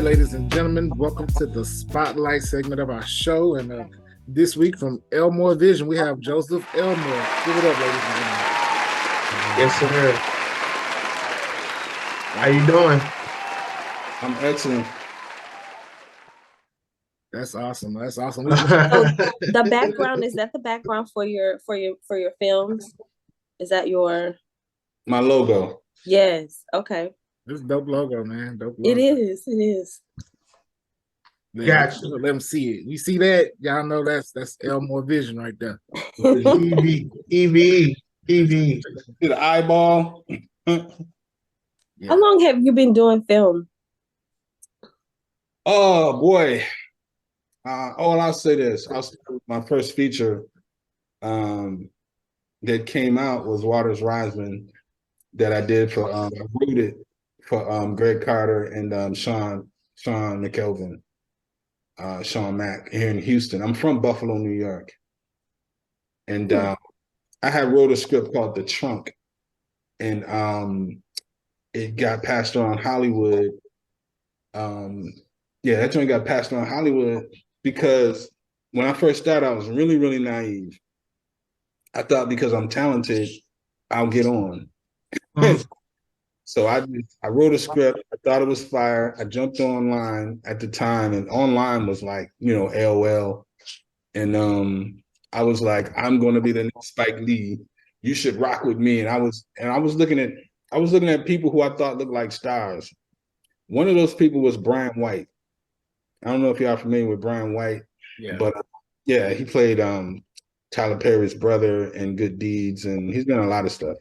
right, ladies and gentlemen, welcome to the Spotlight segment of our show. And this week from Elmore Vision, we have Joseph Elmore. Give it up, ladies and gentlemen. Yes, sir. How you doing? I'm excellent. That's awesome. That's awesome. So the background, is that the background for your films? Is that your My logo? Yes. Okay. This is dope logo, man. Dope logo. It is. Man, Gotcha. let them see it. You see that? Y'all know that's Elmore Vision right there. EV. See the eyeball. Yeah. How long have you been doing film? Oh boy. I'll say this. My first feature that came out was Waters Rising, that I did for I wrote it for Greg Carter and Sean McKelvin, Sean Mack here in Houston. I'm from Buffalo, New York. And I had wrote a script called The Trunk, and it got passed around Hollywood. That joint got passed around Hollywood because when I first started, I was really, really naive. I thought because I'm talented, I'll get on. So I wrote a script. I thought it was fire. I jumped online at the time, and online was like, AOL. And I was like, I'm going to be the next Spike Lee. You should rock with me. And I was looking at people who I thought looked like stars. One of those people was Brian White. I don't know if y'all are familiar with Brian White, but he played Tyler Perry's brother in Good Deeds, and he's done a lot of stuff.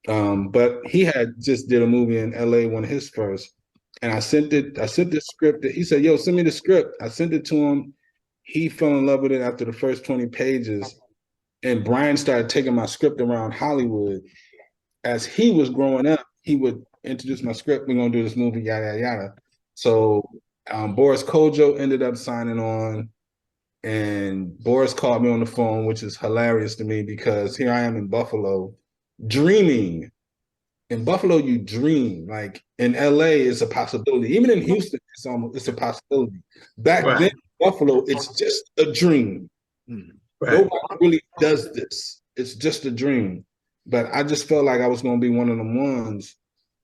But he had just did a movie in LA, one of his first, and I sent the script. He said, "Yo, send me the script." I sent it to him. He fell in love with it after the first 20 pages, and Brian started taking my script around Hollywood. As he was growing up, he would introduce my script. We're gonna do this movie, yada yada yada. So Boris Kojo ended up signing on, and Boris called me on the phone, which is hilarious to me because here I am in Buffalo, dreaming. In Buffalo, you dream. Like in LA, it's a possibility. Even in Houston, it's a possibility. Back then, in Buffalo, it's just a dream. Nobody really does this. It's just a dream. But I just felt like I was going to be one of them ones.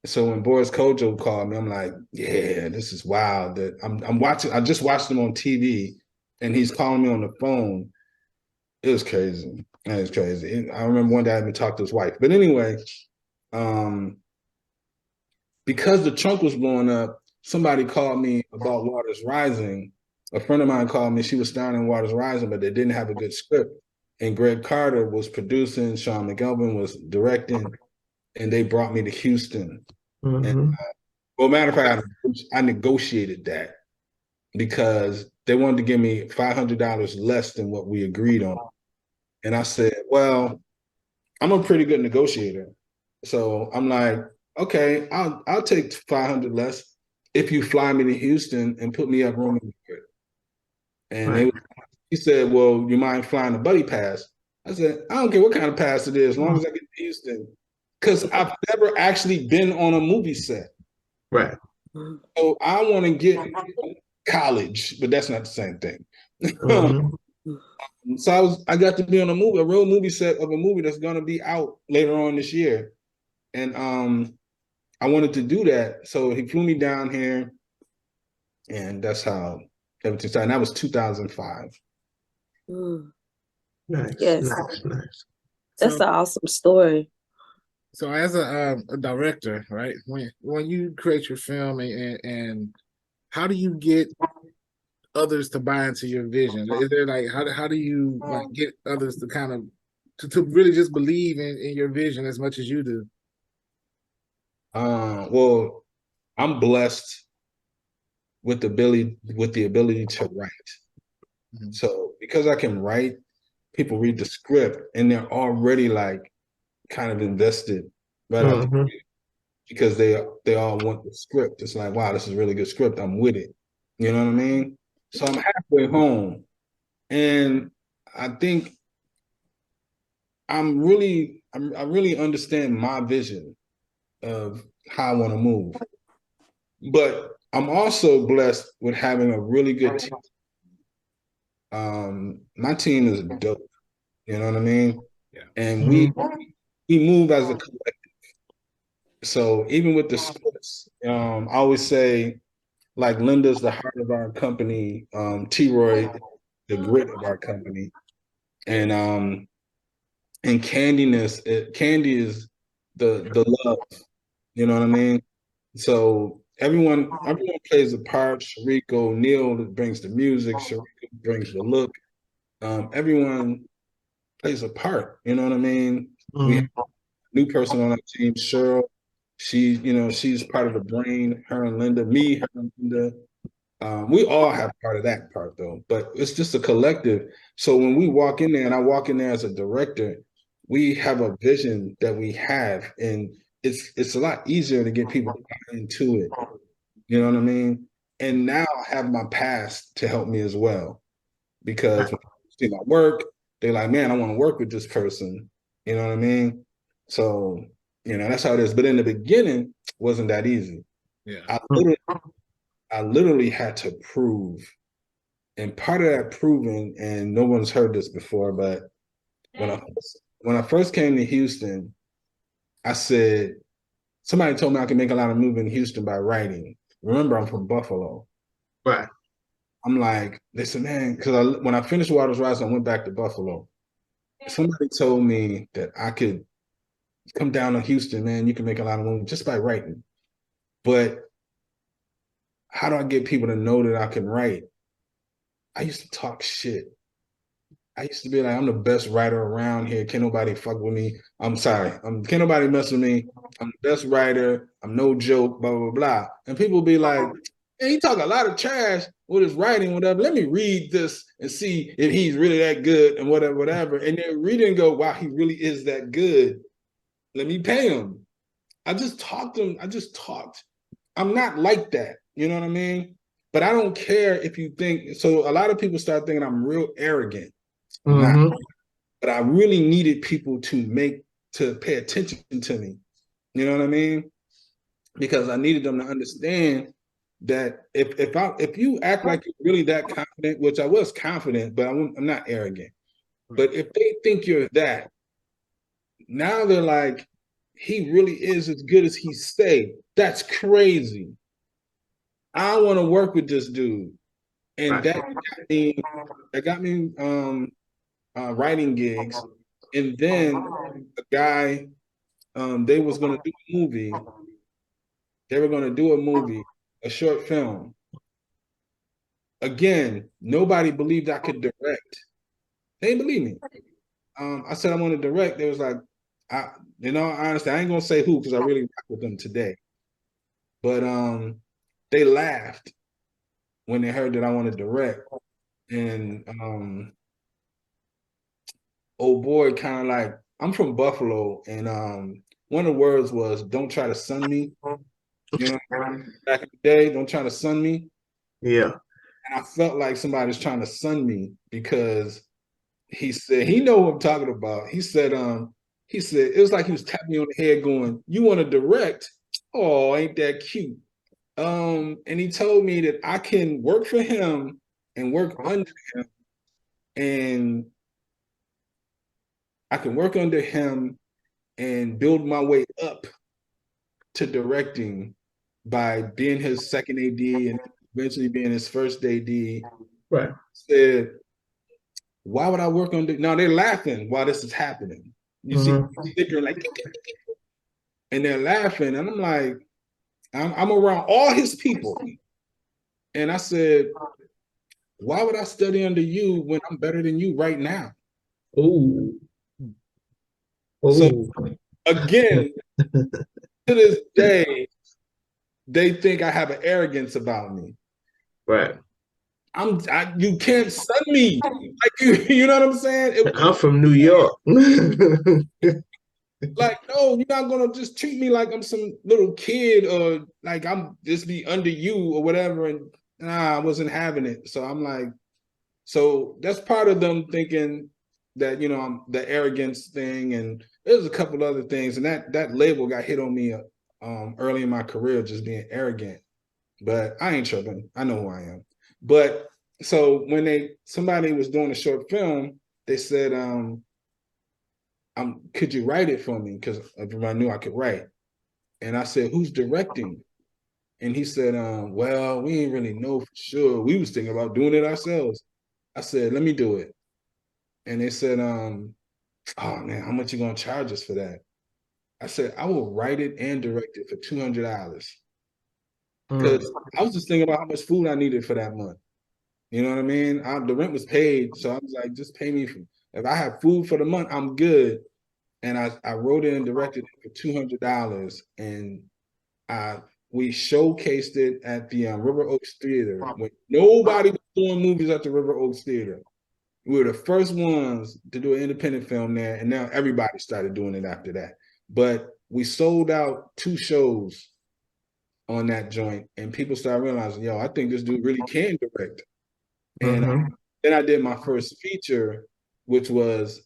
So when Boris Kojo called me, I'm like, yeah, this is wild. That I'm watching. I just watched him on TV, and he's calling me on the phone. It was crazy. It was crazy. I remember one day I even talked to his wife. But anyway, because The Trunk was blowing up, somebody called me about Waters Rising. A friend of mine called me. She was starring in Waters Rising, but they didn't have a good script. And Greg Carter was producing, Sean McKelvin was directing, and they brought me to Houston. And, matter of fact, I negotiated that because they wanted to give me $500 less than what we agreed on. And I said, well, I'm a pretty good negotiator. So I'm like, okay, I'll take 500 less if you fly me to Houston and put me up room in the And he said, well, you mind flying a buddy pass? I said, I don't care what kind of pass it is, as long as I get to Houston. Because I've never actually been on a movie set. Right. So I want to get college, but that's not the same thing. So I got to be on a real movie set of a movie that's going to be out later on this year. And I wanted to do that. So he flew me down here, and that's how everything started. And that was 2005. Nice. Yes. Nice. That's an awesome story. So as a director, right, when you create your film and how do you get others to buy into your vision? Is there like how do you like get others to kind of to really just believe in your vision as much as you do? Well, I'm blessed with the ability to write. So because I can write, people read the script and they're already like kind of invested right because they all want the script. It's like, wow, this is a really good script. I'm with it. You know what I mean? So I'm halfway home, and I think I really understand my vision of how I want to move. But I'm also blessed with having a really good team. My team is dope. You know what I mean? Yeah. And we move as a collective. So even with the scripts, I always say, like, Linda's the heart of our company, T-Roy, the grit of our company, and Candy is the love. You know what I mean? So everyone plays a part. Shariko, Neil brings the music. Shariko brings the look. Everyone plays a part. You know what I mean? We have a new person on our team, Cheryl. She's part of the brain. Her and Linda, me, her and Linda. We all have part of that part though, but it's just a collective. So when we walk in there, and I walk in there as a director, we have a vision that we have, and it's a lot easier to get people into it. You know what I mean? And now I have my past to help me as well, because when people see my work, they're like, "Man, I want to work with this person." You know what I mean? So that's how it is. But in the beginning, it wasn't that easy. Yeah. I literally had to prove. And part of that proving, and no one's heard this before, but when I first came to Houston, I said, somebody told me I could make a lot of movies in Houston by writing. Remember, I'm from Buffalo. Right. I'm like, they said, man, because when I finished Waters Rising, I went back to Buffalo. Somebody told me that I could come down to Houston, man, you can make a lot of movies just by writing. But how do I get people to know that I can write? I used to talk shit. I used to be like, I'm the best writer around here. Can't nobody fuck with me. I'm sorry. Can't nobody mess with me. I'm the best writer. I'm no joke, blah, blah, blah. And people be like, hey, he talk a lot of trash with his writing, whatever. Let me read this and see if he's really that good and whatever, whatever. And then read it and go, wow, he really is that good. Let me pay him. I just talked. I'm not like that. You know what I mean? But I don't care if you think, so a lot of people start thinking I'm real arrogant. I'm not. But I really needed people to pay attention to me. You know what I mean? Because I needed them to understand that if you act like you're really that confident, which I was confident, but I'm not arrogant. But if they think you're that, now they're like, he really is as good as he say. That's crazy. I want to work with this dude, and that got me writing gigs. And then a guy, they was going to do a movie. They were going to do a movie, a short film. Again, nobody believed I could direct. They didn't believe me. I said I want to direct. They was like, honestly, I ain't gonna say who because I really rock with them today. But they laughed when they heard that I wanted to direct, and old boy kind of like, I'm from Buffalo, and one of the words was, "Don't try to sun me." You know, back in the day, don't try to sun me. Yeah. And I felt like somebody was trying to sun me because he said, he know what I'm talking about. He said it was like he was tapping me on the head going, "You want to direct? Oh, ain't that cute?" And he told me that I can work for him and work under him, and I can work under him and build my way up to directing by being his second AD and eventually being his first AD. Right. Said, why would I work on this? Now they're laughing while this is happening. You see, they're like, and they're laughing, and I'm like, I'm around all his people, and I said, why would I study under you when I'm better than you right now? Oh. So again, to this day, they think I have an arrogance about me. Right. You can't sun me. Like you know what I'm saying? I'm from New York. Like, no, you're not gonna just treat me like I'm some little kid or like I'm just be under you or whatever. And I wasn't having it. So I'm like, so that's part of them thinking that I'm the arrogance thing, and there's a couple other things, and that label got hit on me early in my career, just being arrogant. but I ain't tripping. I know who I am. But so when somebody was doing a short film, they said, could you write it for me? Because everybody knew I could write. And I said, who's directing? And he said, well, we ain't really know for sure. We was thinking about doing it ourselves. I said, let me do it. And they said, oh man, how much you gonna charge us for that? I said, I will write it and direct it for $200. Because I was just thinking about how much food I needed for that month. You know what I mean? The rent was paid, so I was like, just pay me if I have food for the month, I'm good. And I wrote it and directed it for $200, and we showcased it at the River Oaks Theater when nobody was doing movies at the River Oaks Theater. We were the first ones to do an independent film there, and now everybody started doing it after that. But we sold out 2 shows on that joint, and people started realizing, yo, I think this dude really can direct. And then I did my first feature, which was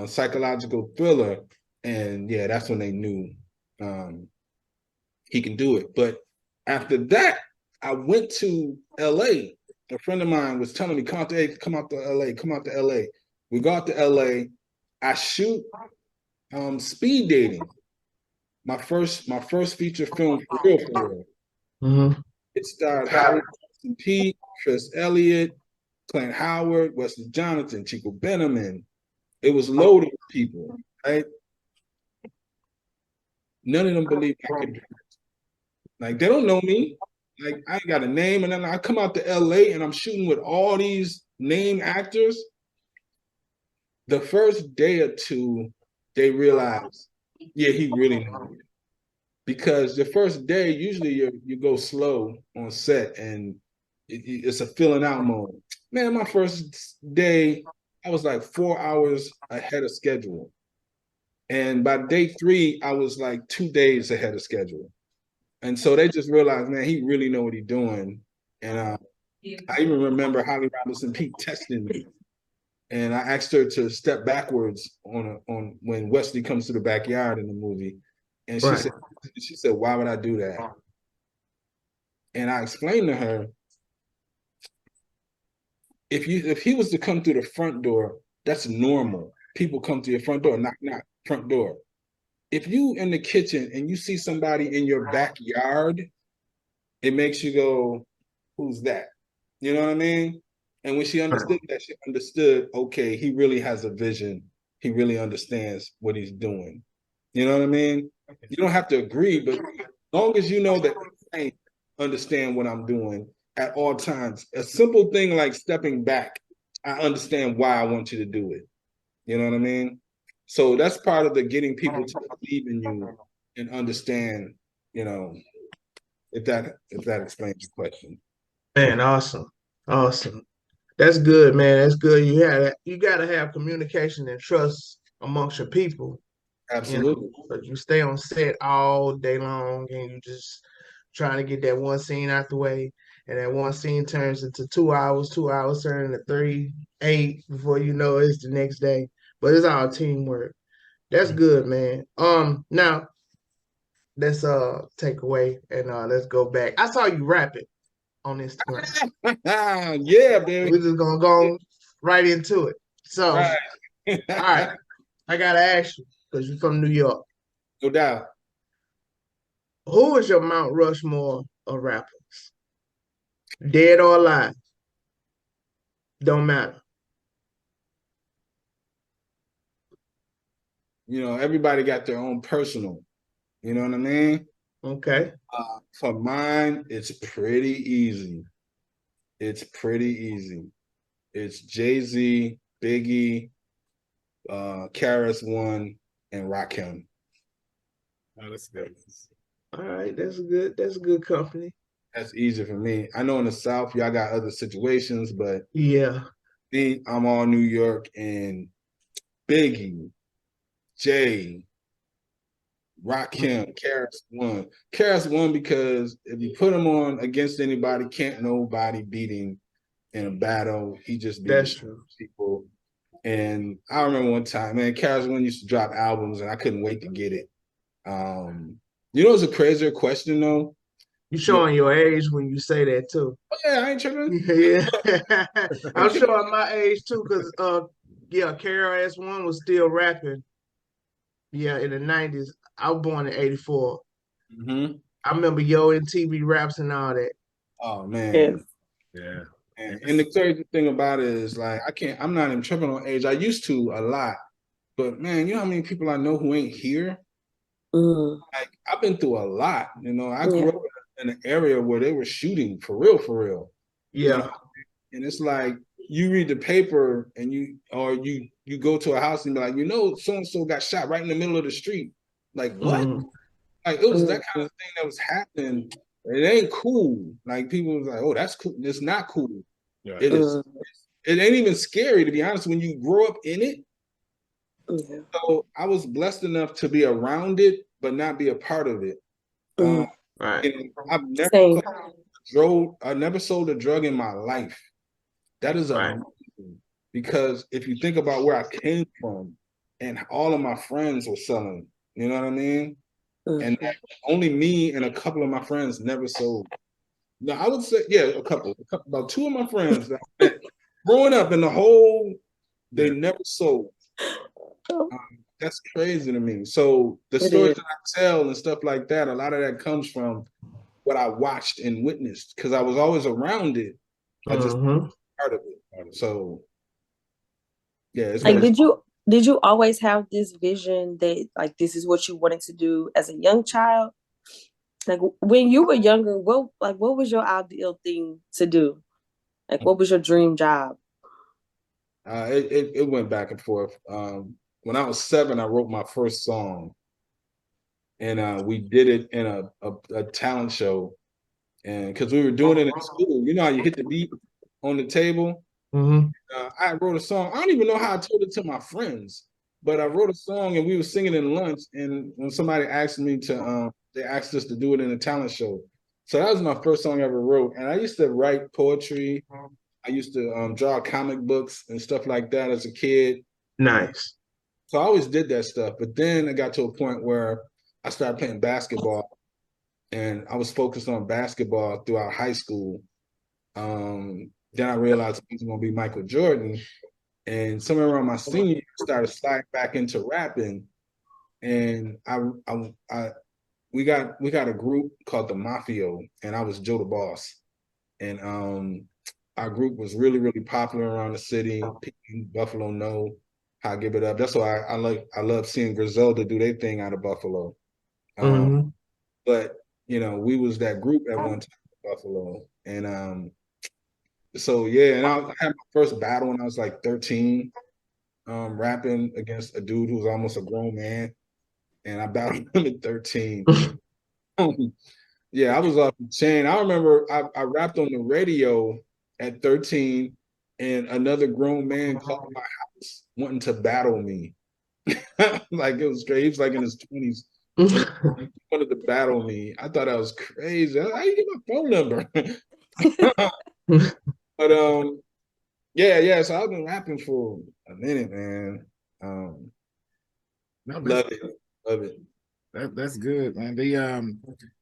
psychological thriller, and yeah, that's when they knew he can do it. But after that, I went to LA. A friend of mine was telling me, come out to LA, come out to LA. We go out to LA. I shoot Speed Dating, my first feature film for real. It starred Howard Pete, Chris Elliott, Clint Howard, Wesley Jonathan, Chico Benjamin. It was loaded with people, right? None of them believed I could do it. Like, they don't know me. Like, I got a name, and then I come out to LA and I'm shooting with all these name actors. The first day or two, they realize, yeah, he really knows it. Because the first day, usually you go slow on set, and it's a filling out mode. Man, my first day, I was like 4 hours ahead of schedule. And by day 3, I was like 2 days ahead of schedule. And so they just realized, man, he really know what he's doing. And I even remember Holly Robinson Peete testing me. And I asked her to step backwards on when Wesley comes to the backyard in the movie. And she said, why would I do that? And I explained to her, if he was to come through the front door, that's normal. People come to your front door, knock, front door. If you in the kitchen and you see somebody in your backyard, it makes you go, who's that? You know what I mean? And when she understood that, she understood, okay, he really has a vision. He really understands what he's doing. You know what I mean? You don't have to agree, but as long as you know that I understand what I'm doing at all times, a simple thing like stepping back, I understand why I want you to do it. You know what I mean? So that's part of the getting people to believe in you and understand, you know, if that explains your question. Man, awesome. That's good, man. That's good. You gotta have communication and trust amongst your people. Absolutely. But you stay on set all day long and you just trying to get that one scene out the way, and that one scene turns into 2 hours, 2 hours turn into 3, 8 before you know it's the next day. But it's all teamwork. That's good, man. Now let's take away and let's go back. I saw you rapping on Instagram. Yeah, baby. We're just gonna go right into it. So, Right. all right, I gotta ask you because you're from New York. No doubt. Who is your Mount Rushmore of rappers? Dead or alive? Don't matter. You know, everybody got their own personal. You know what I mean? Okay. For mine, it's pretty easy. It's Jay-Z, Biggie, Karis One, and Rakim. Oh, that's good. All right, that's good. That's good company. That's easy for me. I know in the South, y'all got other situations, but yeah, me, I'm all New York, and Biggie, Jay, Rakim, Karis One because if you put him on against anybody, can't nobody beat him in a battle. He just beats people. And I remember one time, man, Karis One used to drop albums, and I couldn't wait to get it. You know, it's a crazier question though. You showing your age when you say that too. Oh, yeah, I ain't tripping. Yeah, I'm showing my age too, cause yeah, KRS-One was still rapping. Yeah, in the '90s. I was born in '84. Mm-hmm. I remember Yo MTV raps and all that. Oh man. Yes. Yeah. And the crazy thing about it is like I'm not even tripping on age. I used to a lot, but man, you know how many people I know who ain't here? Mm. Like I've been through a lot. You know, I grew Yeah. up in an area where they were shooting for real, for real. You Yeah. know, and it's like you read the paper and you go to a house and be like, you know, so and so got shot right in the middle of the street. Like what? Mhm. Like it was that Mm-hmm. kind of thing that was happening. It ain't cool. Like people was like, oh, that's cool. It's not cool. Yeah. It is. Mm-hmm. It ain't even scary to be honest. When you grow up in it, Yeah. so I was blessed enough to be around it, but not be a part of it. Mm-hmm. Right. And I've never Same. I never sold a drug in my life. That is Right. amazing because if you think about where I came from, and all of my friends were selling, you know what I mean? And Mm-hmm. only me and a couple of my friends never sold. No, I would say, yeah, about two of my friends that I met growing up in the whole, they Yeah. never sold. Oh, That's crazy to me. So the it stories is. that I tell and stuff like that, a lot of that comes from what I watched and witnessed because I was always around it. I just Mhm. part of it. So yeah, it's Like, crazy. did you always have this vision that like this is what you wanted to do as a young child? Like when you were younger, what was your ideal thing to do? Like what was your dream job? It went back and forth. When I was 7, I wrote my first song, and we did it in a talent show, and because we were doing it in school, you know how you hit the beat on the table. Mhm. I wrote a song. I don't even know how I told it to my friends, but I wrote a song and we were singing in lunch. And when somebody asked me to, they asked us to do it in a talent show. So that was my first song I ever wrote. And I used to write poetry. I used to draw comic books and stuff like that as a kid. Nice. So I always did that stuff. But then I got to a point where I started playing basketball, and I was focused on basketball throughout high school. Then I realized I was going to be Michael Jordan. And somewhere around my senior year, I started sliding back into rapping. And we got a group called the Mafio, and I was Joe the Boss. And our group was really, really popular around the city. People in Buffalo know how I give it up. That's why I love seeing Griselda do their thing out of Buffalo. Mhm. But you know, we was that group at one time in Buffalo. And so yeah, and I had my first battle when I was like 13, rapping against a dude who was almost a grown man, and I battled him at 13. Yeah, I was off the chain. I remember I rapped on the radio at 13, and another grown man called my house wanting to battle me. Like it was crazy. He was like in his 20s, and he wanted to battle me. I thought that was crazy. How you get my phone number? But yeah. So I've been rapping for a minute, man. Um, No, love it, love it. that's good, man.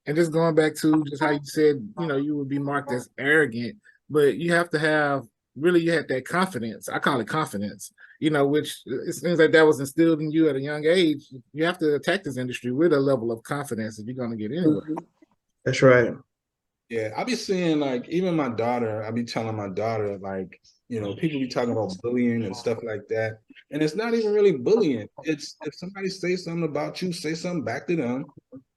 And just going back to just how you said, you would be marked as arrogant, but you have to have really you had that confidence. I call it confidence, which it seems like that was instilled in you at a young age. You have to attack this industry with a level of confidence if you're going to get anywhere. Mm-hmm. That's right. Yeah, I be seeing like even my daughter, I be telling my daughter, like, people be talking about bullying and stuff like that. And it's not even really bullying. It's if somebody says something about you, say something back to them.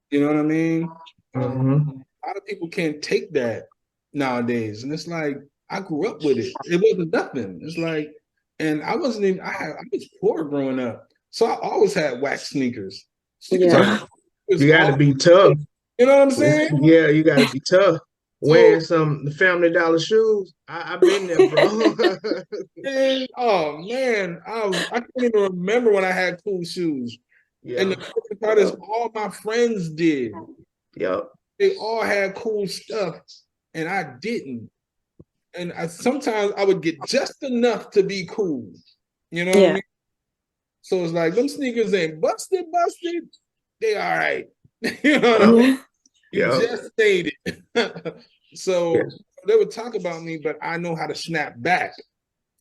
You know what I mean? Mhm. A lot of people can't take that nowadays. And it's like I grew up with it. It wasn't nothing. It's like, and I wasn't even I was poor growing up. So I always had wax sneakers. Sneakers are Yeah. You got to be tough. you know what I'm saying? Yeah, you got to be tough. So Wearing some Family Dollar shoes. I've been there, bro. man, oh man, I can't even remember when I had cool shoes. And Yeah. the crazy part is all my friends did. Yep. They all had cool stuff, and I didn't. And sometimes I would get just enough to be cool. You know what I Yeah. mean? So it's like them sneakers ain't busted. They all right. You know what I mean? Yeah. You Yeah. just made it. So Yes. they would talk about me, but I know how to snap back.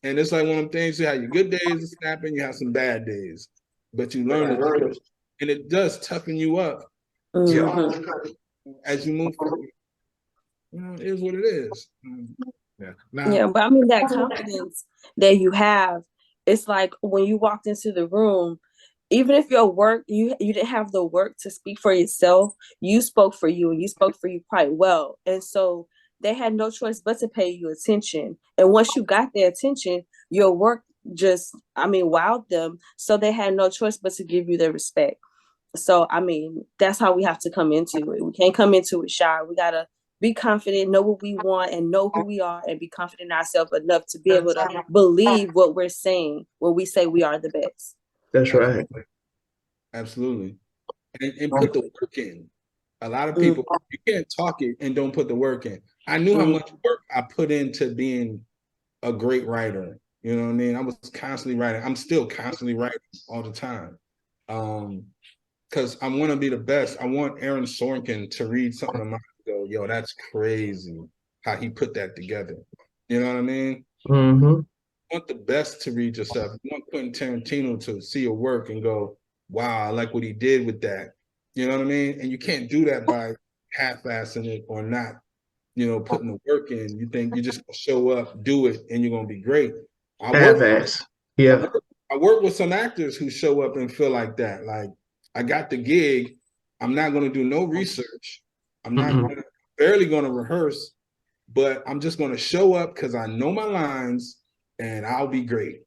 And it's like one of them things, you have your good days of snapping, you have some bad days. But you learn it. And it does toughen you up Mhm. as you move forward. You know, it is what it is. Yeah. Now, Yeah, but I mean that confidence that you have, it's like when you walked into the room, even if your work you didn't have the work to speak for yourself, you spoke for you and you spoke for you quite well. And so they had no choice but to pay you attention. And once you got their attention, your work just, I mean, wowed them. So they had no choice but to give you their respect. So, I mean, that's how we have to come into it. We can't come into it shy. We got to be confident, know what we want, and know who we are, and be confident in ourselves enough to be able to believe what we're saying when we say we are the best. That's right. Absolutely. And put the work in. A lot of people, you can't talk it and don't put the work in. I knew how much work I put into being a great writer. You know what I mean? I was constantly writing. I'm still constantly writing all the time. Because I want to be the best. I want Aaron Sorkin to read something of mine and go, yo, that's crazy how he put that together. You know what I mean? Mm-hmm. I want the best to read your stuff. You want Quentin Tarantino to see your work and go, wow, I like what he did with that. You know what I mean? And you can't do that by half-assing it or not, putting the work in. You think you're just gonna show up, do it, and you're gonna be great. I work, Half-ass. Yeah. I work with some actors who show up and feel like that. Like, I got the gig. I'm not gonna do no research. I'm not barely gonna rehearse, but I'm just gonna show up because I know my lines and I'll be great.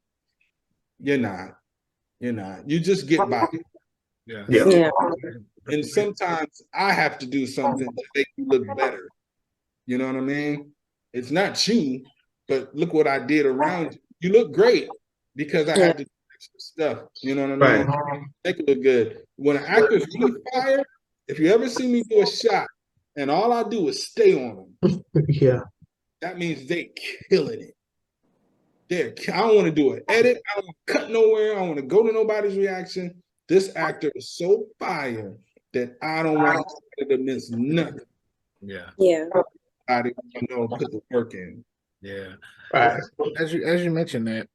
You're not. You're not. You just get by. yeah. Yeah. Yeah. And sometimes I have to do something to make you look better. You know what I mean? It's not you, but look what I did around you. You look great because I Yeah. had to do extra stuff. You know what I Right. mean? Make it look good. When an actor's really fired, if you ever see me do a shot and all I do is stay on them, Yeah. that means they killing it. I don't want to do an edit. I don't want to cut nowhere. I don't want to go to nobody's reaction. This actor is so fire that I don't want to miss nothing. Yeah. Yeah. I didn't put the work in. Yeah. Right. As you mentioned that,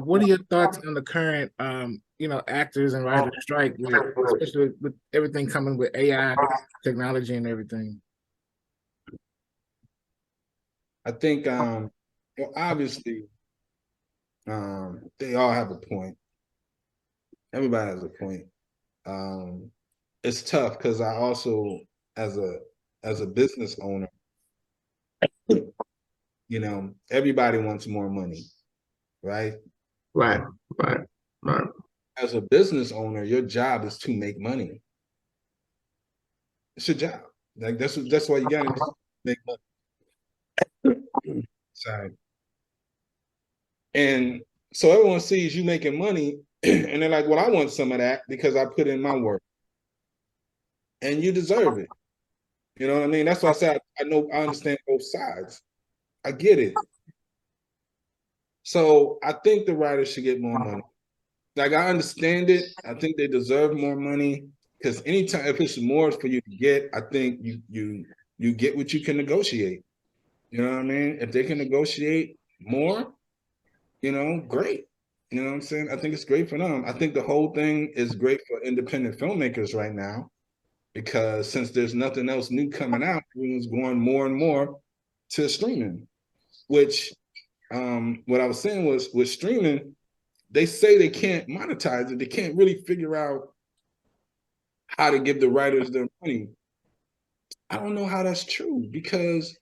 what are your thoughts on the current actors and writers strike especially with everything coming with AI technology and everything? I think obviously they all have a point. Everybody has a point. It's tough because I also as a business owner, everybody wants more money, right? Right. Right. Right. As a business owner, your job is to make money. It's your job. Like that's why you gotta make money. Sorry. And so everyone sees you making money, and they're like, well, I want some of that because I put in my work. And you deserve it. You know what I mean? That's why I said I understand both sides. I get it. So I think the writers should get more money. Like I understand it. I think they deserve more money because anytime if it's more for you to get, I think you get what you can negotiate. You know what I mean? If they can negotiate more, great. You know what I'm saying? I think it's great for them. I think the whole thing is great for independent filmmakers right now because since there's nothing else new coming out, everyone's going more and more to streaming. Which what I was saying was with streaming, they say they can't monetize it. They can't really figure out how to give the writers their money. I don't know how that's true because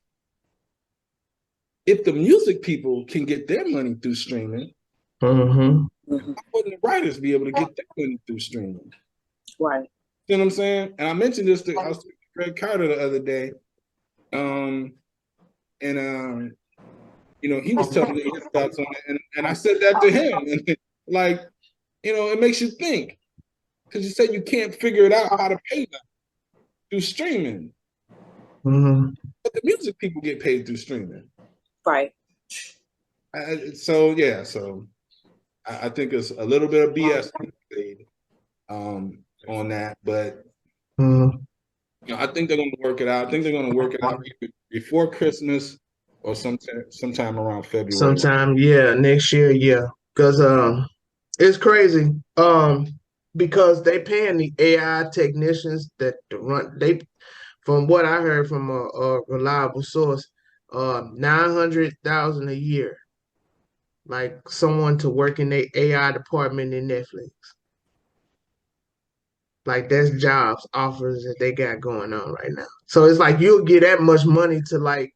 if the music people can get their money through streaming, Mm-hmm. Mhm. why wouldn't the writers be able to get their money through streaming? Right. You know what I'm saying? And I mentioned this I was talking to Greg Carter the other day. And he was telling me his thoughts on it. And I said that to him. And like, it makes you think. Because you said you can't figure it out how to pay them through streaming. Mm-hmm. But the music people get paid through streaming. Right. So I think it's a little bit of BS on that, but Mm-hmm. I think they're going to work it out. I think they're going to work it out either before Christmas or sometime around February. Sometime, yeah, next year, yeah. Because it's crazy. Because they paying the AI technicians that to run they from what I heard from a reliable source, 900,000 a year. Like someone to work in the AI department in Netflix. Like that's jobs offers that they got going on right now. So it's like you'll get that much money to like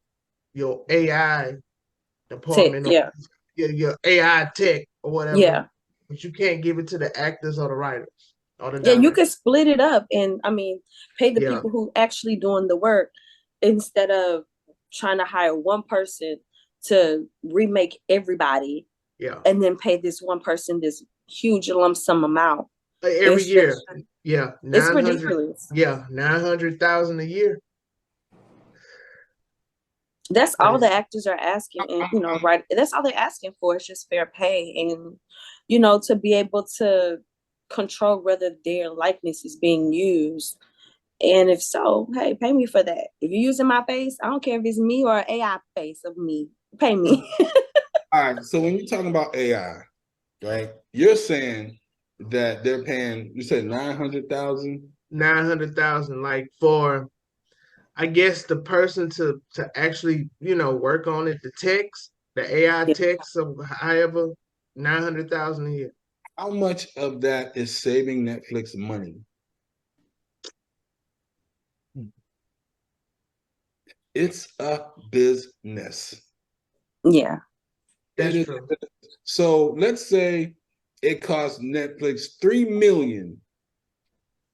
your AI Tech, department or yeah, your AI tech or whatever, yeah. but you can't give it to the actors or the writers or the Yeah, you directors. could split it up and I mean pay the Yeah, people who actually doing the work instead of trying to hire one person to remake everybody yeah. and then pay this one person this huge lump sum amount. Every It's year. just Yeah, it's 900. ridiculous. Yeah, 900,000 a year. That's all Crazy. the actors are asking, and right, that's all they're asking for is just fair pay and to be able to control whether their likeness is being used. And if so, hey, pay me for that. If you're using my face, I don't care if it's me or an AI face of me. Pay me. All right. So when you're talking about AI, right, you're saying that they're paying, you said 900,000? 900,000, like for I guess the person to actually, work on it, the text, the AI text of however, 900,000 a year. How much of that is saving Netflix money? It's a business. Yeah. That's It is. true. So let's say it costs Netflix $3 million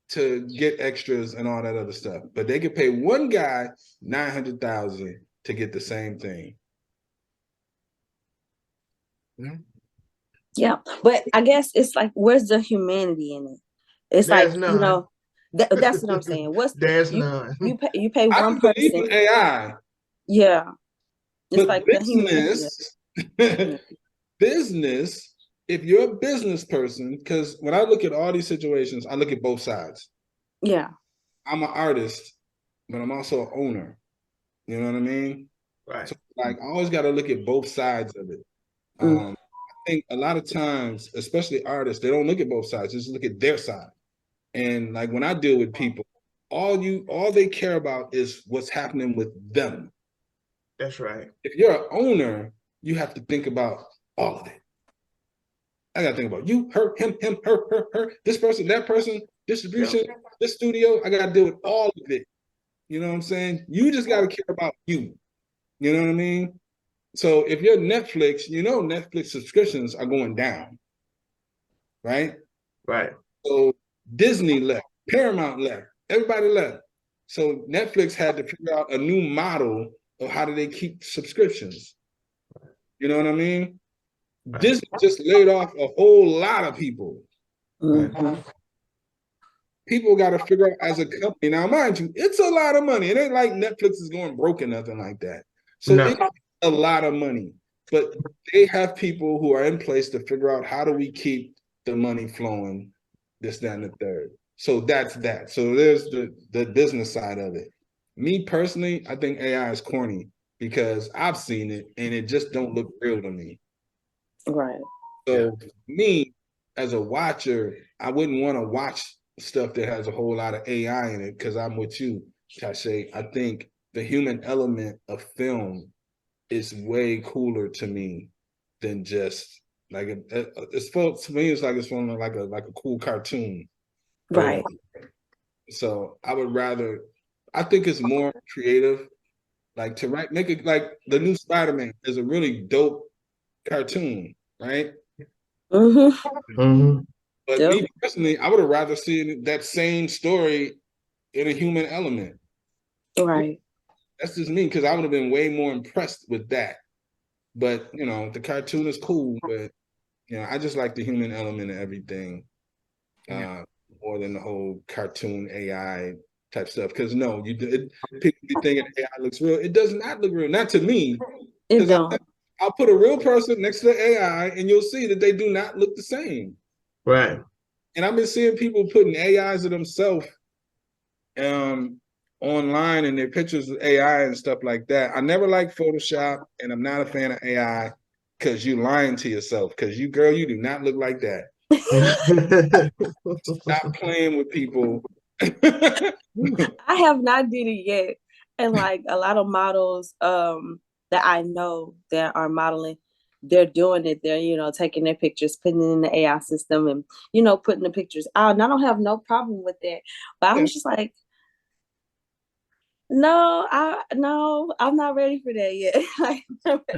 to get extras and all that other stuff, but they could pay one guy 900,000 to get the same thing. Yeah. But I guess it's like, where's the humanity in it? It's like, There's none. that's what I'm saying. What's There's you none. you pay I one don't believe person. in AI, Yeah. It's but like the humanity. Yeah. business, if you're a business person, because when I look at all these situations, I look at both sides. Yeah. I'm an artist, but I'm also an owner. You know what I mean? Right. So like I always got to look at both sides of it. Mm. I think a lot of times, especially artists, they don't look at both sides, just look at their side. And like when I deal with people, all they care about is what's happening with them. That's right. If you're an owner, you have to think about all of it. I gotta think about you, her, him, her, this person, that person, distribution, this studio. I gotta deal with all of it. You know what I'm saying? You just gotta care about you. You know what I mean? So if you're Netflix, Netflix subscriptions are going down, right? Right. So Disney left, Paramount left, everybody left. So Netflix had to figure out a new model of how do they keep subscriptions. You know what I mean? Right. Disney just laid off a whole lot of people. Mm-hmm. People got to figure out as a company. Now, mind you, it's a lot of money. It ain't like Netflix is going broke or nothing like that. So No. it's a lot of money. But they have people who are in place to figure out how do we keep the money flowing, this, that, and the third. So that's that. So there's the business side of it. Me personally, I think AI is corny because I've seen it and it just don't look real to me. Right. So me as a watcher, I wouldn't want to watch stuff that has a whole lot of AI in it because I'm with you, Tashay. I think the human element of film is way cooler to me than just like it's felt to me. It's like it's from like a cool cartoon. Right. So I would rather. I think it's more creative. Like to make it like the new Spider-Man is a really dope cartoon, right? Mm-hmm. Mm-hmm. But Yep. me personally, I would have rather seen that same story in a human element. Right. That's just me because I would have been way more impressed with that. But the cartoon is cool, but I just like the human element of everything more than the whole cartoon AI type stuff. Because no, people be thinking AI looks real. It does not look real, not to me. It Because don't. I'll put a real person next to the AI, and you'll see that they do not look the same. Right. And I've been seeing people putting AIs of themselves online and their pictures with AI and stuff like that. I never liked Photoshop, and I'm not a fan of AI because you lying to yourself. Because you, girl, you do not look like that. Stop playing with people. I have not did it yet. And like a lot of models that I know that are modeling, they're doing it. They're, taking their pictures, putting it in the AI system and, putting the pictures out. And I don't have no problem with that. But I was just like, no, I'm not ready for that yet.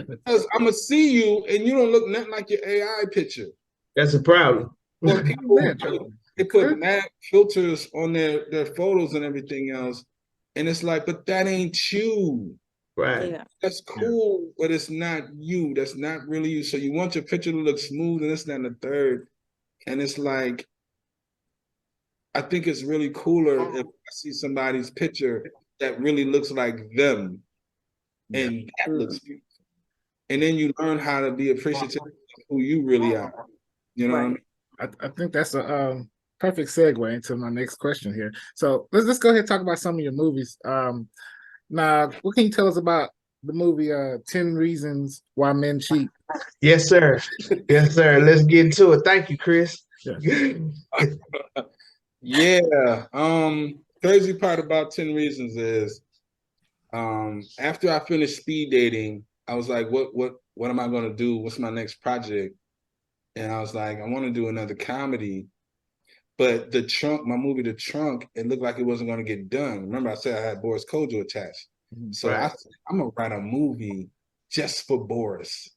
Because I'm gonna see you and you don't look nothing like your AI picture. That's a problem. When people they put mad filters on their photos and everything else, and it's like, but that ain't you. Right. Yeah. That's cool, but it's not you. That's not really you. So you want your picture to look smooth and this, that, and the third. And it's like, I think it's really cooler if I see somebody's picture that really looks like them, and that looks beautiful. And then you learn how to be appreciative of who you really are. You know what I mean? I think that's a perfect segue into my next question here. So let's go ahead and talk about some of your movies. Now, what can you tell us about the movie 10 Reasons Why Men Cheat? Yes, sir. Yes, sir. Let's get into it. Thank you, Chris. Yeah. Crazy part about 10 Reasons is after I finished speed dating, I was like, what am I gonna do? What's my next project? And I was like, I want to do another comedy. But my movie The Trunk, it looked like it wasn't gonna get done. Remember, I said I had Boris Kojo attached. So I said, I'm gonna write a movie just for Boris.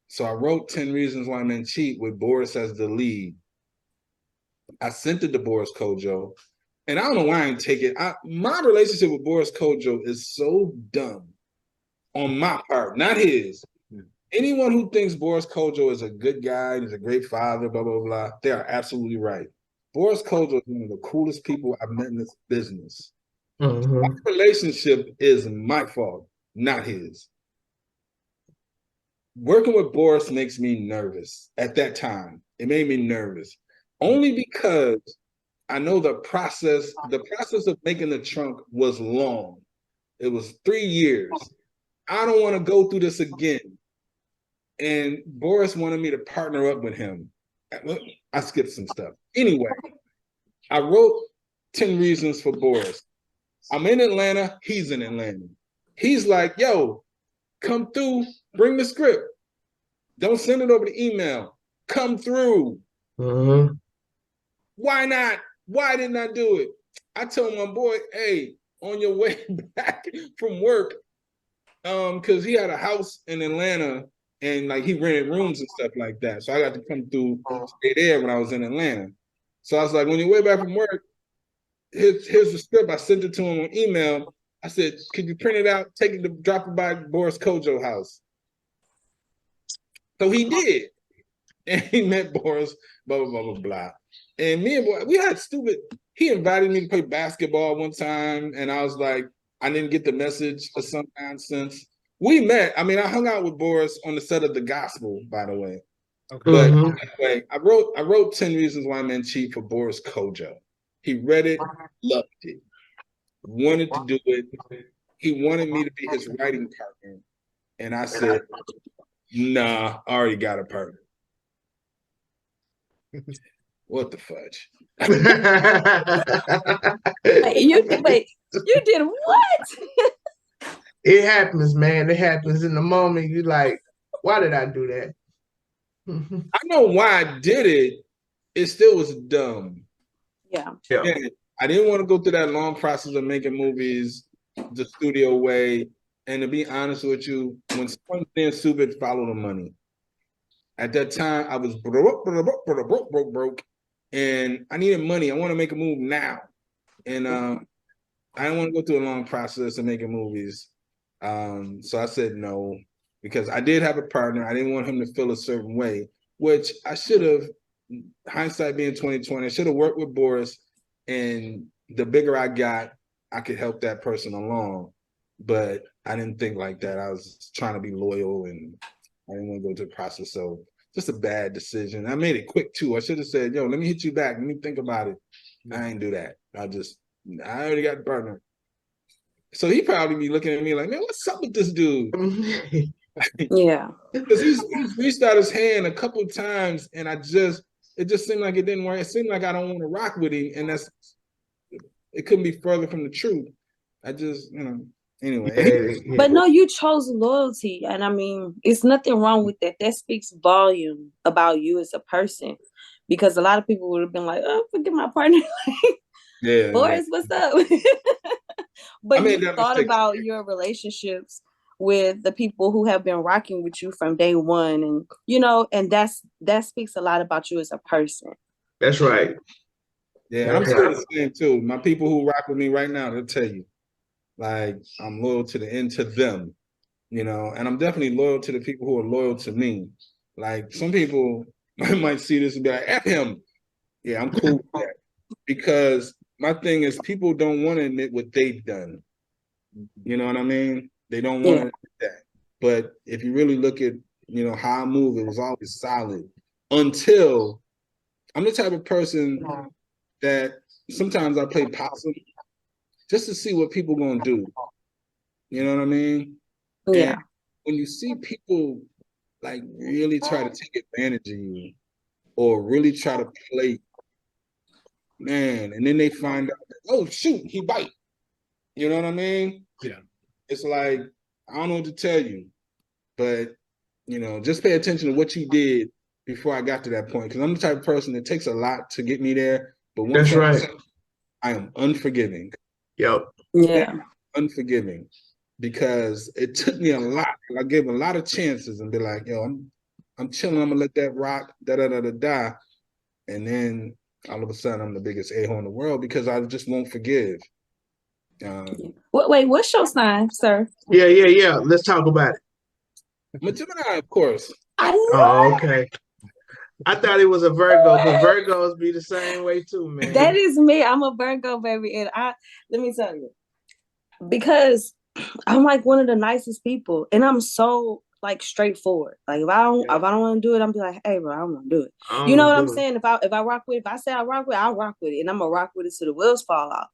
So I wrote 10 Reasons Why Men Cheat with Boris as the lead. I sent it to Boris Kojo, and I don't know why I didn't take it. My relationship with Boris Kojo is so dumb on my part, not his. Anyone who thinks Boris Kojo is a good guy, he's a great father, blah, blah, blah, they are absolutely right. Boris Kojo is one of the coolest people I've met in this business. My relationship is my fault, not his. Working with Boris makes me nervous at that time. It made me nervous. Only because I know the process of making The Trunk was long. It was 3 years. I don't want to go through this again. And Boris wanted me to partner up with him. I skipped some stuff. Anyway, I wrote 10 Reasons for Boris. I'm in Atlanta. He's in Atlanta. He's like, yo, come through, bring the script. Don't send it over the email. Come through. Why not? Why didn't I do it? I told my boy, hey, on your way back from work, because he had a house in Atlanta and like he rented rooms and stuff like that. So I got to come through, stay there when I was in Atlanta. So I was like, on your way back from work, here's the script. I sent it to him on email. I said, could you print it out, take it to drop it by Boris Kojo house? So he did. And he met Boris, blah, blah, blah, blah, blah. And me and Boris, we had stupid, he invited me to play basketball one time, and I was like, I didn't get the message or some nonsense. We met. I mean, I hung out with Boris on the set of The Gospel, by the way. Okay. But anyway, I wrote 10 Reasons Why Men Cheat for Boris Kojo. He read it, loved it, wanted to do it. He wanted me to be his writing partner. And I said, nah, I already got a partner. What the fudge? You did what? It happens, man. It happens in the moment. You like, why did I do that? I know why I did it. It still was dumb. Yeah. And I didn't want to go through that long process of making movies the studio way. And to be honest with you, when someone's being stupid, follow the money. At that time, I was broke, and I needed money. I want to make a move now. And I didn't want to go through a long process of making movies. So I said no, because I did have a partner. I didn't want him to feel a certain way, which I should have, hindsight being 2020, I should have worked with Boris, and the bigger I got, I could help that person along. But I didn't think like that. I was trying to be loyal, and I didn't want to go through the process. So just a bad decision. I made it quick too. I should have said, yo, let me hit you back. Let me think about it. I didn't do that. I already got the partner. So he probably be looking at me like, man, what's up with this dude? Yeah. Because he's reached out his hand a couple of times, and it just seemed like it didn't work. It seemed like I don't want to rock with him, and it couldn't be further from the truth. I just, anyway. Yeah. But no, you chose loyalty. And I mean, it's nothing wrong with that. That speaks volume about you as a person. Because a lot of people would have been like, oh, forget my partner. Yeah. Boris, what's up? But you thought about your relationships with the people who have been rocking with you from day one. And, and that speaks a lot about you as a person. That's right. Yeah, and I'm still the same too. My people who rock with me right now, they'll tell you, like, I'm loyal to the end to them, and I'm definitely loyal to the people who are loyal to me. Like, some people might see this and be like, F him. Yeah, I'm cool with that. Because my thing is, people don't want to admit what they've done. You know what I mean? They don't want to admit that. But if you really look at, how I move, it was always solid. Until I'm the type of person that sometimes I play possum just to see what people gonna do. You know what I mean? Yeah. And when you see people like really try to take advantage of you or really try to play, man, and then they find out that, oh shoot, he bite. You know what I mean? Yeah. It's like, I don't know what to tell you, but just pay attention to what you did before I got to that point. Because I'm the type of person that takes a lot to get me there. But once I am unforgiving. Yep. Yeah. Unforgiving. Because it took me a lot. I gave a lot of chances and be like, yo, I'm chilling, I'm gonna let that rock, da. And then all of a sudden I'm the biggest a-hole in the world because I just won't forgive. Wait, what's your sign, sir? Yeah. Let's talk about it. I'm a Gemini, of course. Okay. I thought it was a Virgo, because Virgos be the same way too, man. That is me. I'm a Virgo, baby. And let me tell you, because I'm like one of the nicest people, and I'm so like straightforward. Like if I don't want to do it, I'm be like, hey, bro, I don't want to do it. You know what I'm saying? If I rock with it, if I say I rock with it, I'll rock with it, and I'm gonna rock with it till the wheels fall off.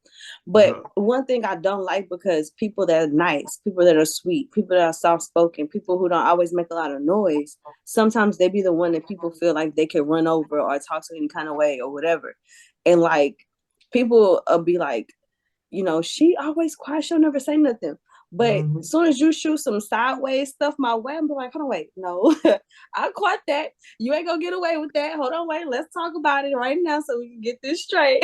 But one thing I don't like, because people that are nice, people that are sweet, people that are soft spoken, people who don't always make a lot of noise, sometimes they be the one that people feel like they can run over or talk to any kind of way or whatever, and like people be like, she always quiet, she'll never say nothing. But as soon as you shoot some sideways stuff my way, I'm like, hold on, wait, no, I caught that. You ain't gonna get away with that. Hold on, wait, let's talk about it right now so we can get this straight.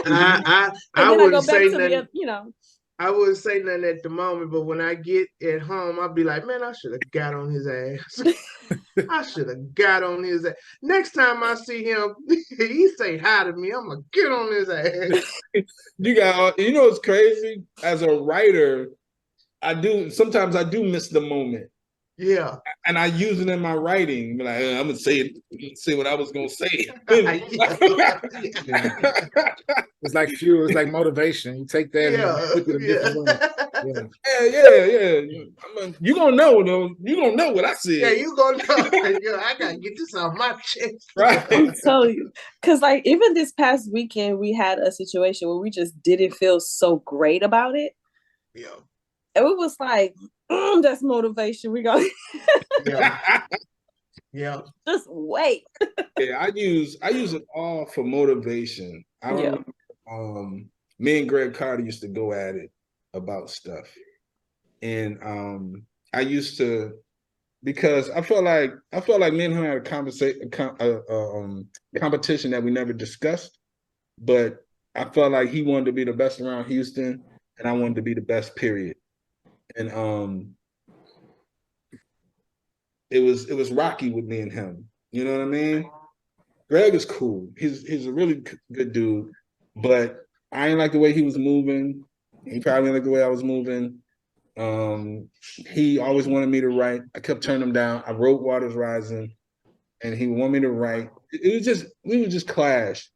I wouldn't say nothing. I wouldn't say nothing at the moment, but when I get at home, I'll be like, man, I should have got on his ass. I should have got on his ass. Next time I see him, he say hi to me, I'm gonna get on his ass. It's crazy. As a writer, sometimes I do miss the moment. Yeah. And I use it in my writing. Like, I'm gonna say what I was gonna say. It's like fuel, it's like motivation. You take that and put it in a different way. Yeah. You gonna know though. You gonna know what I said. Yeah, you gonna know. I gotta get this off my chest. Right. I'm telling you. Cause like even this past weekend we had a situation where we just didn't feel so great about it. Yeah. And it was like, that's motivation. We go. Yeah. Just wait. Yeah, I use it all for motivation. I remember me and Greg Carter used to go at it about stuff. And I used to, because I felt like me and him had a competition that we never discussed, but I felt like he wanted to be the best around Houston and I wanted to be the best, period. And it was rocky with me and him. You know what I mean? Greg is cool. He's a really good dude, but I ain't like the way he was moving. He probably didn't like the way I was moving. He always wanted me to write. I kept turning him down. I wrote Waters Rising, and he wanted me to write. We would just clash.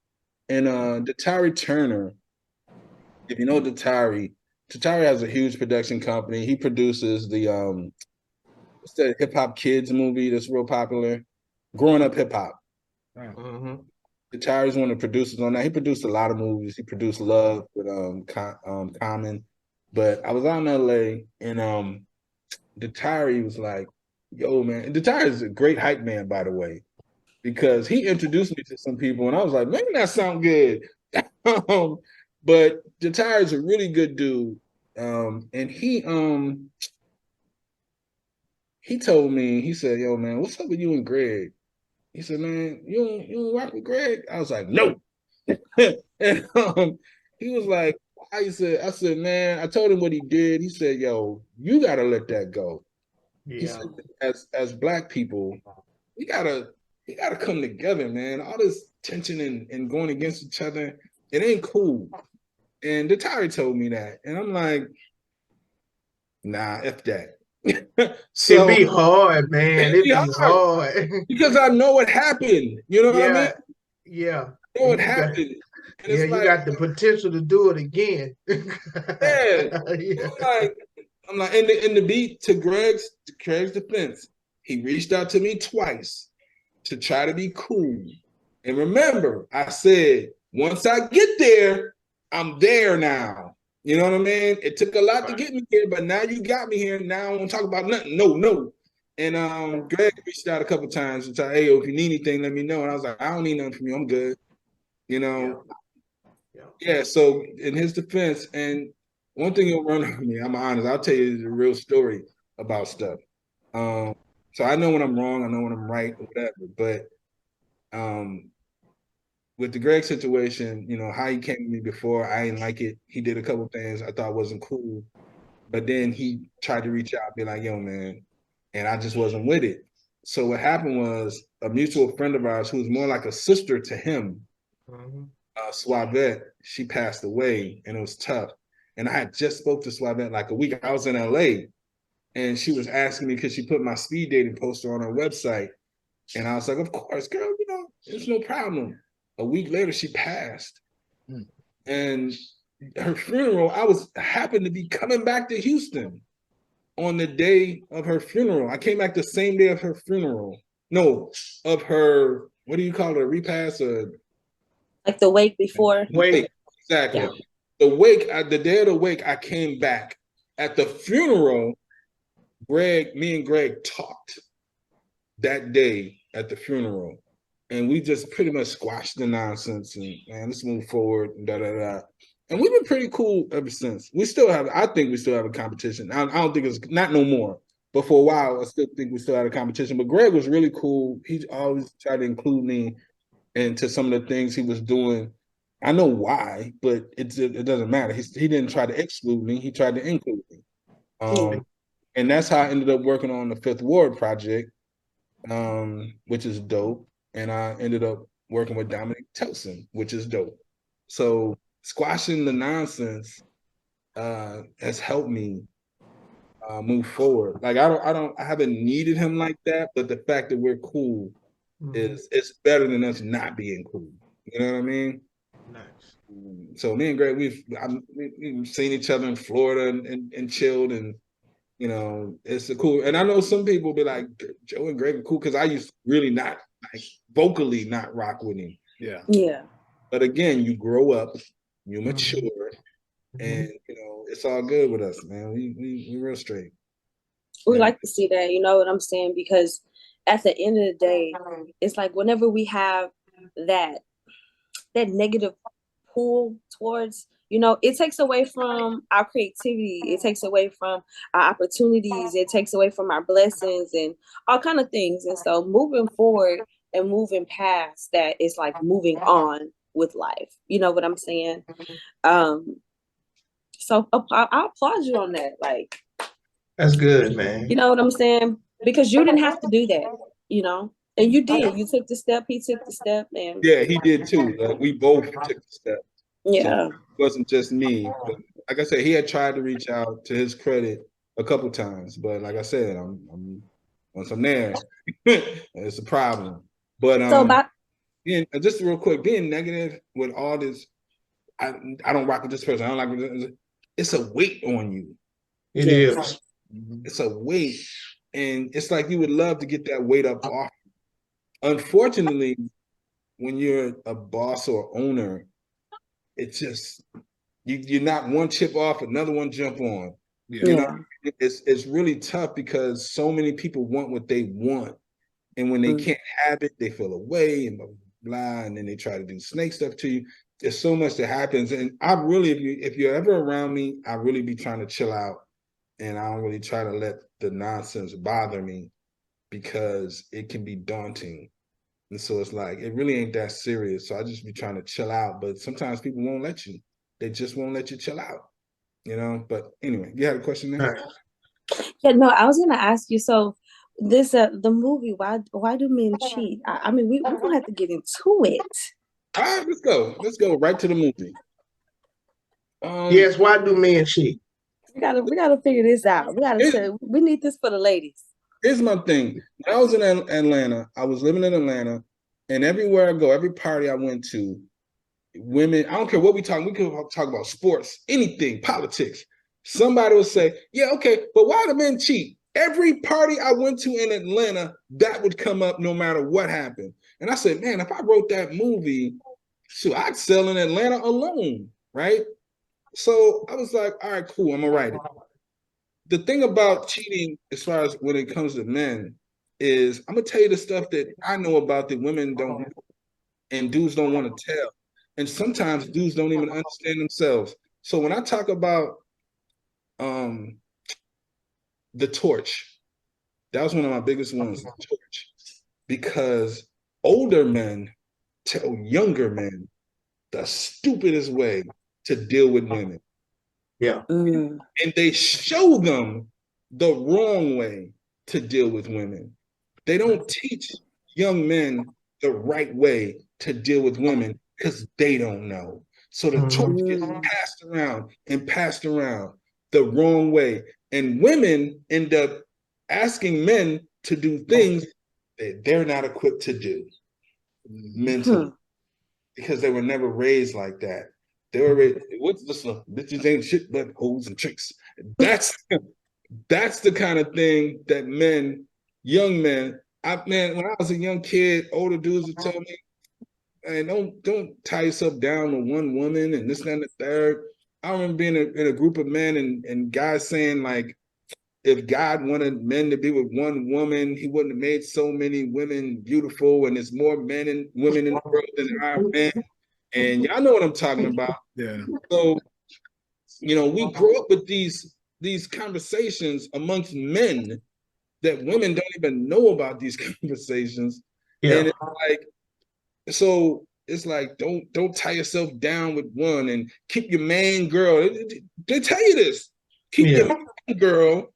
And Datari Turner, if you know Datari has a huge production company. He produces the what's that hip hop kids movie that's real popular, Growing Up Hip Hop. Datari is one of the producers on that. He produced a lot of movies. He produced Love with Common. But I was out in LA and the Tyree was like, yo, man. And the Tyree is a great hype man, by the way, because he introduced me to some people and I was like, maybe that sound good. But the Tyree is a really good dude. And he told me, he said, yo, man, what's up with you and Greg? He said, man, you don't rock with Greg? I was like, no. And he was like, I said, man, I told him what he did. He said, yo, you gotta let that go. He Yeah. said, as black people, we gotta come together, man. All this tension and going against each other, it ain't cool. And the Tyree told me that. And I'm like, nah, F that. It So be hard, man. it'd It be be hard hard. because I know what happened. You know what I mean? Yeah, yeah. I know And what happened. And yeah, it's you like, got the potential to do it again. yeah. Yeah. I'm like, in the beat to Craig's defense, he reached out to me twice to try to be cool. And remember, I said, once I get there, I'm there now. You know what I mean? It took a lot to get me here, but now you got me here. Now I won't talk about nothing. No. And Greg reached out a couple times and said, hey, if you need anything, let me know. And I was like, I don't need nothing from you. I'm good. You know, yeah. So in his defense, and one thing you'll run on me, I'm honest. I'll tell you the real story about stuff. So I know when I'm wrong, I know when I'm right, or whatever. But with the Greg situation, you know how he came to me before, I didn't like it. He did a couple things I thought wasn't cool, but then he tried to reach out, be like, "Yo, man," and I just wasn't with it. So what happened was a mutual friend of ours, who was more like a sister to him, Swavette, she passed away, and it was tough. And I had just spoke to Swavette like a week. I was in LA, and she was asking me because she put my speed dating poster on her website, and I was like, "Of course, girl, you know, it's no problem." A week later, she passed, and her funeral. Happened to be coming back to Houston on the day of her funeral. I came back the same day of her funeral. No, of her, what do you call it? A repast or Like the wake before. Wait. Exactly. Yeah. The wake, the day of the wake, I came back. At the funeral, me and Greg talked that day at the funeral. And we just pretty much squashed the nonsense and, man, let's move forward and da. And we've been pretty cool ever since. I think we still have a competition. I don't think it's not no more. But for a while, I still think we still had a competition. But Greg was really cool. He always tried to include me into some of the things he was doing. I know why, but it doesn't matter. He didn't try to exclude me. He tried to include me. And that's how I ended up working on the Fifth Ward project, which is dope. And I ended up working with Dominic Telson, which is dope. So squashing the nonsense has helped me move forward. Like I haven't needed him like that, but the fact that we're cool is it's better than us not being cool. You know what I mean? Nice. So me and Greg, we've seen each other in Florida and chilled, and you know, it's a cool. And I know some people be like, Joe and Greg are cool, because I used to really not, like, vocally not rock with him. Yeah. But again, you grow up, you mature, and you know, it's all good with us, man. We real straight. We like to see that, you know what I'm saying? Because at the end of the day, it's like whenever we have that negative pull towards, you know, it takes away from our creativity, it takes away from our opportunities, it takes away from our blessings and all kind of things. And so moving forward and moving past that is like moving on with life. You know what I'm saying? So I applaud you on that. Like, That's good, man. you know what I'm saying? Because you didn't have to do that, you know, and you did. You took the step. He took the step, and Yeah, he did too. We both took the step. yeah, So it wasn't just me. But like I said, he had tried to reach out, to his credit, a couple times. But like I said, I'm once I'm there, it's a problem. But so about just real quick, being negative with all this, I don't rock with this person. I don't like this. It's a weight on you. It is. It's a weight, and it's like you would love to get that weight up off. Unfortunately, when you're a boss or owner, it's just You're not one chip off, another one jump on. Yeah. You know, it's really tough because so many people want what they want. And when they can't have it, they feel away and blah, blah, blah, and then they try to do snake stuff to you. There's so much that happens. And I really, if you're ever around me, I really be trying to chill out. And I don't really try to let the nonsense bother me because it can be daunting. And so it's like, it really ain't that serious. So I just be trying to chill out. But sometimes people won't let you. They just won't let you chill out, you know? But anyway, you had a question there? Yeah, no, I was gonna ask you, so this the movie, why do men cheat? I mean, we're gonna have to get into it. All right, let's go right to the movie. Yes, why do men cheat? We gotta figure this out. We need this for the ladies. Here's my thing. When I was in Atlanta, I was living in Atlanta, and everywhere I go, every party I went to, women, I don't care what we could talk about sports, anything, politics. Somebody would say, yeah, okay, but why do men cheat? Every party I went to in Atlanta, that would come up no matter what happened. And I said, man, if I wrote that movie, shoot, I'd sell in Atlanta alone, right? So I was like, all right, cool, I'm gonna write it. The thing about cheating, as far as when it comes to men, is I'm gonna tell you the stuff that I know about that women don't know and dudes don't want to tell. And sometimes dudes don't even understand themselves. So when I talk about the torch, that was one of my biggest ones, the torch. Because older men tell younger men the stupidest way to deal with women. Yeah. And they show them the wrong way to deal with women. They don't teach young men the right way to deal with women because they don't know. So the torch gets passed around the wrong way. And women end up asking men to do things that they're not equipped to do mentally because they were never raised like that. They were raised, listen, bitches ain't shit but hoes and tricks. That's the kind of thing that young men, when I was a young kid, older dudes would tell me, man, don't tie yourself down to one woman and this and the third. I remember being in a group of men and guys saying like, if God wanted men to be with one woman, he wouldn't have made so many women beautiful, and there's more men and women in the world than there are men. And y'all know what I'm talking about. Yeah. So, we grow up with these conversations amongst men that women don't even know about these conversations. Yeah. And it's like, don't tie yourself down with one and keep your main girl. They tell you this. Keep your main girl.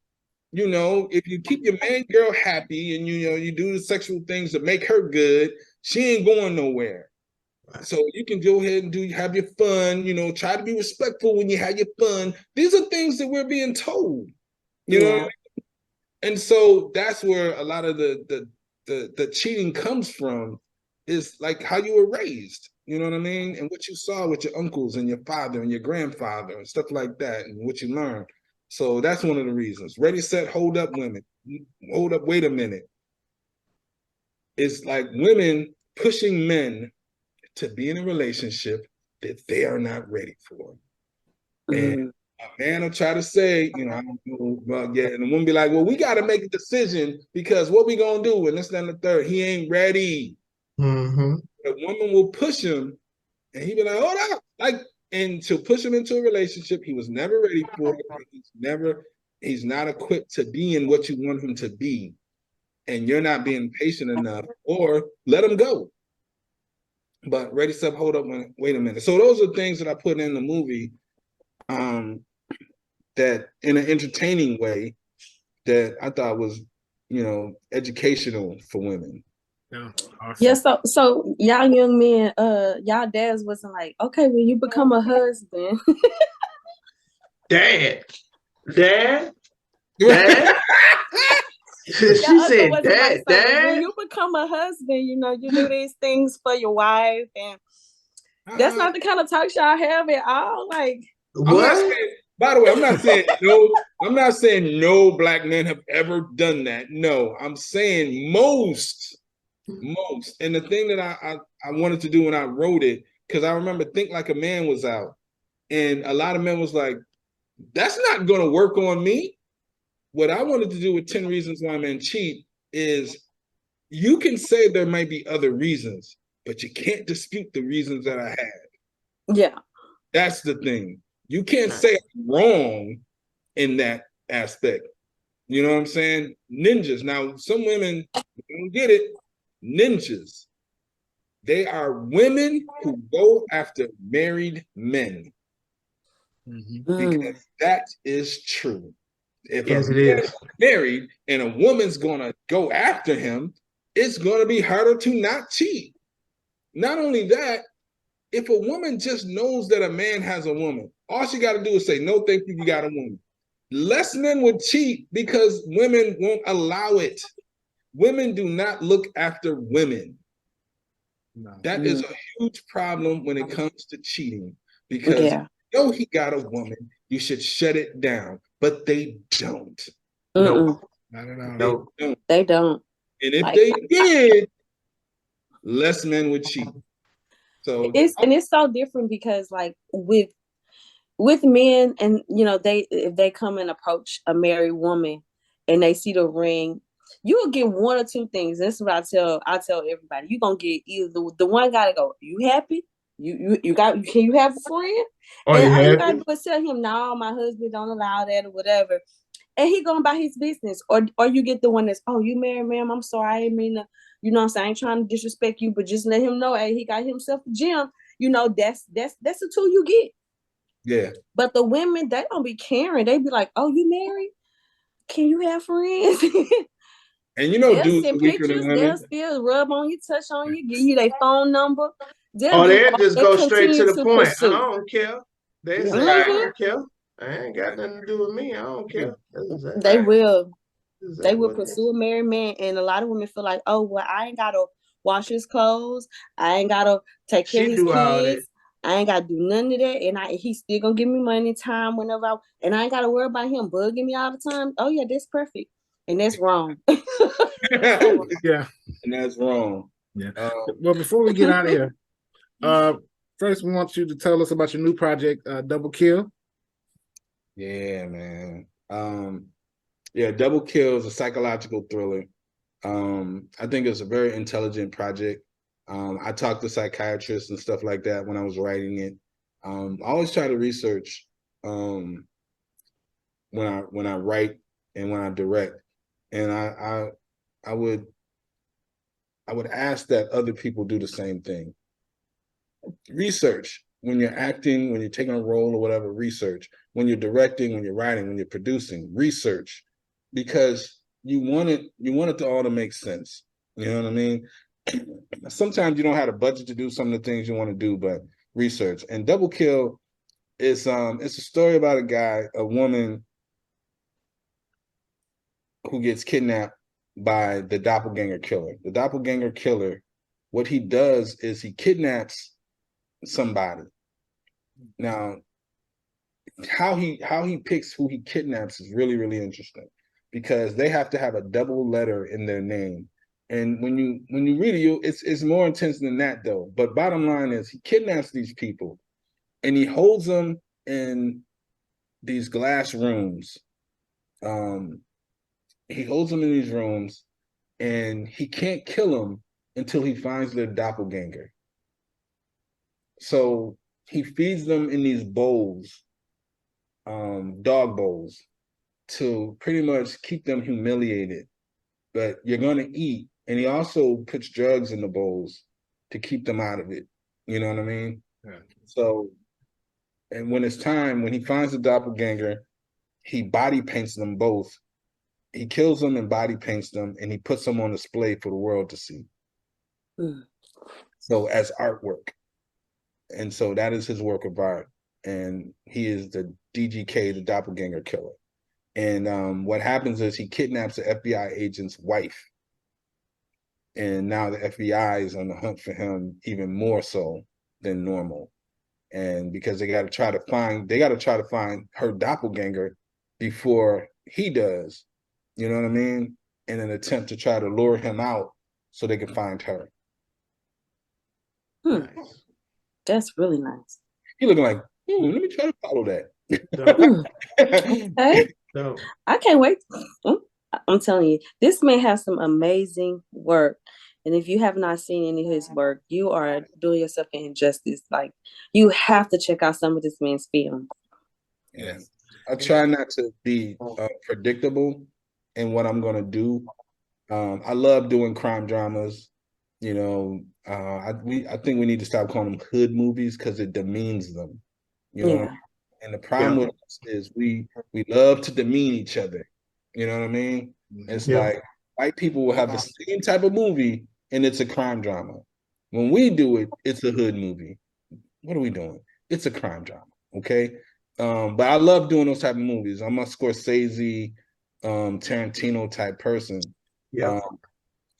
If you keep your main girl happy and you do the sexual things to make her good, she ain't going nowhere. So you can go ahead and have your fun, try to be respectful when you have your fun. These are things that we're being told, you know what I mean? And so that's where a lot of the cheating comes from, is like how you were raised, you know what I mean? And what you saw with your uncles and your father and your grandfather and stuff like that, and what you learned. So that's one of the reasons. Ready, set, hold up, women. Hold up, wait a minute. It's like women pushing men to be in a relationship that they are not ready for. And a man will try to say, I don't know about yet. And the woman be like, well, we got to make a decision because what we going to do? And this, and the third, he ain't ready. The woman will push him and he be like, hold up. And to push him into a relationship he was never ready for. He's not equipped to be in what you want him to be. And you're not being patient enough, or let him go. But ready, step, hold up, wait a minute. So those are things that I put in the movie that in an entertaining way that I thought was, educational for women. Yeah. Awesome. Yeah, so y'all young men, y'all dads wasn't like, okay, when you become a husband. Dad. She said, Dad, Dad. When you become a husband, you do these things for your wife, and that's not the kind of talk y'all have at all. Like, what? By the way, I'm not saying no. I'm not saying no black men have ever done that. No, I'm saying most. And the thing that I wanted to do when I wrote it, because I remember Think Like a Man was out, And a lot of men was like, that's not going to work on me. What I wanted to do with 10 Reasons Why Men Cheat is you can say there might be other reasons, but you can't dispute the reasons that I had. Yeah. That's the thing. You can't say I'm wrong in that aspect. You know what I'm saying? Ninjas. Now, some women don't get it. Ninjas. They are women who go after married men. Because that is true. If Yes, a it man is. is married and a woman's gonna go after him, it's gonna be harder to not cheat. Not only that, if a woman just knows that a man has a woman, all she got to do is say, no, thank you, you got a woman. Less men would cheat because women won't allow it. Women do not look after women. No. That is a huge problem when it comes to cheating because you know he got a woman, you should shut it down, but they don't. No, Not at all. no. They don't. And if they did, less men would cheat. So it's so different because like with men, and you know, if they come and approach a married woman and they see the ring, you will get one or two things. That's what I tell everybody. You're gonna get either the one gotta go, you happy? You got, can you have a friend? And all you gotta do is tell him, no, my husband don't allow that or whatever. And he going about his business. Or you get the one that's, oh, you married, ma'am, I'm sorry, I didn't mean to, you know what I'm saying, I ain't trying to disrespect you, but just let him know, hey, he got himself a gym. You know, that's the tool you get. Yeah. But the women, they don't be caring. They be like, oh, you married? Can you have friends? And you know, they'll dudes send are weaker than pictures, they'll women. still rub on you, touch on you, give you their phone number. They'll just go straight continue to the point. pursue. I don't care. They say, I don't care. I ain't got nothing to do with me. I don't care. They will. Exactly They will pursue a married man, and a lot of women feel like, oh, well, I ain't gotta wash his clothes, I ain't gotta take care of his kids, I ain't gotta do none of that, and he's still gonna give me money, time, whenever and I ain't gotta worry about him bugging me all the time. Oh yeah, that's perfect, and that's wrong. Yeah, and that's wrong. Yeah. Well, before we get out of here, first we want you to tell us about your new project, Double Kill. Yeah, man. Yeah, Double Kill is a psychological thriller. I think it's a very intelligent project. I talked to psychiatrists and stuff like that when I was writing it. I always try to research when I write and when I direct, and I would ask that other people do the same thing. Research when you're acting, when you're taking a role or whatever. Research when you're directing, when you're writing, when you're producing. Research, because you want it to all to make sense. You know what I mean? Sometimes you don't have a budget to do some of the things you want to do, but research. And Double Kill is it's a story about a woman who gets kidnapped by the doppelganger killer. The doppelganger killer, what he does is he kidnaps somebody. Now, how he picks who he kidnaps is really, really interesting, because they have to have a double letter in their name. And when you read it, it's more intense than that, though. But bottom line is, he kidnaps these people and he holds them in these glass rooms. He holds them in these rooms, and he can't kill them until he finds their doppelganger. So he feeds them in these bowls, dog bowls, to pretty much keep them humiliated. But you're gonna eat. And he also puts drugs in the bowls to keep them out of it. You know what I mean? Yeah. So, and when it's time, when he finds the doppelganger, he body paints them both. He kills them and body paints them, and he puts them on display for the world to see. So as artwork. And so that is his work of art. And he is the DGK, the doppelganger killer. And what happens is he kidnaps the FBI agent's wife. And now the FBI is on the hunt for him even more so than normal. And because they got to try to find her doppelganger before he does, you know what I mean? In an attempt to try to lure him out so they can find her. Nice. That's really nice. He looking like Let me try to follow that. Okay. So, I can't wait. I'm telling you, this man has some amazing work. And if you have not seen any of his work, you are doing yourself an injustice. Like, you have to check out some of this man's films. Yeah. I try not to be predictable in what I'm going to do. I love doing crime dramas. You know, I think we need to stop calling them hood movies because it demeans them. You know, Yeah. and the problem with us is we love to demean each other. You know what I mean? It's like white people will have the same type of movie and it's a crime drama. When we do it, it's a hood movie. What are we doing? It's a crime drama. Okay. But I love doing those type of movies. I'm a Scorsese, Tarantino type person. yeah.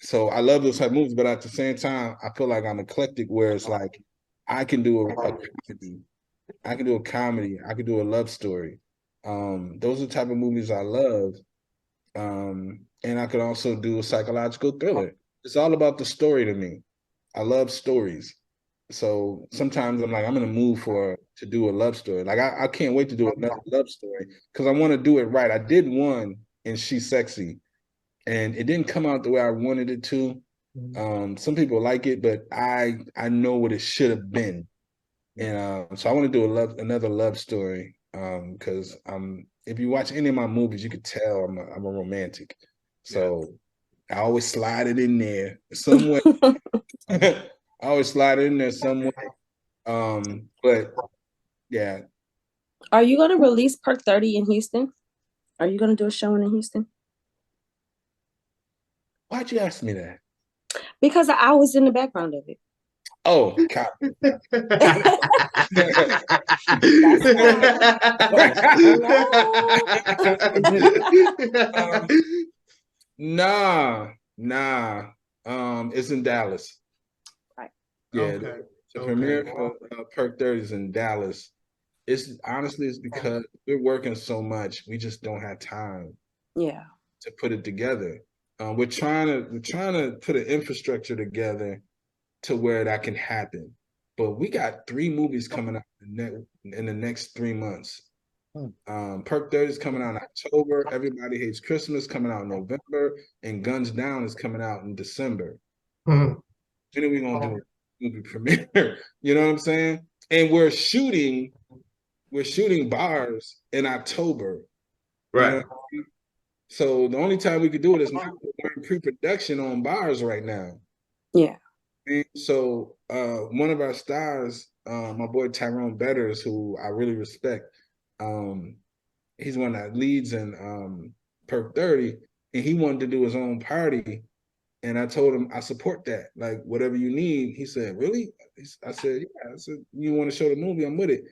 So I love those type of movies, but at the same time, I feel like I'm eclectic where it's like I can do a comedy. I can do a comedy. I can do a love story. Those are the type of movies I love. And I could also do a psychological thriller. It's all about the story to me. I love stories. So sometimes I'm like, I'm in a mood to do a love story. Like I can't wait to do another love story because I want to do it right. I did one and She's Sexy, and it didn't come out the way I wanted it to. Some people like it, but I know what it should have been. And so I want to do another love story. Because if you watch any of my movies, you could tell I'm a romantic. So I always slide it in there some way. I always slide it in there some way. But yeah. Are you going to release Perk 30 in Houston? Are you going to do a showing in Houston? Why'd you ask me that? Because I was in the background of it. Oh, God. Nah. It's in Dallas. Right. Yeah, Okay. the premiere for Perk 30 is in Dallas. It's because we're working so much, we just don't have time. Yeah. To put it together. We're trying to put an infrastructure together to where that can happen. But we got 3 movies coming out in the next 3 months. Perk 30 is coming out in October. Everybody Hates Christmas coming out in November, and Guns Down is coming out in December. When are we gonna do a movie premiere? You know what I'm saying? And we're shooting bars in October. Right. You know what I mean? So the only time we could do it is now. We're in pre-production on bars right now. Yeah. And so one of our stars, my boy Tyrone Betters, who I really respect, he's one that leads in Perk 30, and he wanted to do his own party. And I told him I support that. Like whatever you need. He said, "Really?" I said, "Yeah." I said, "You want to show the movie? I'm with it."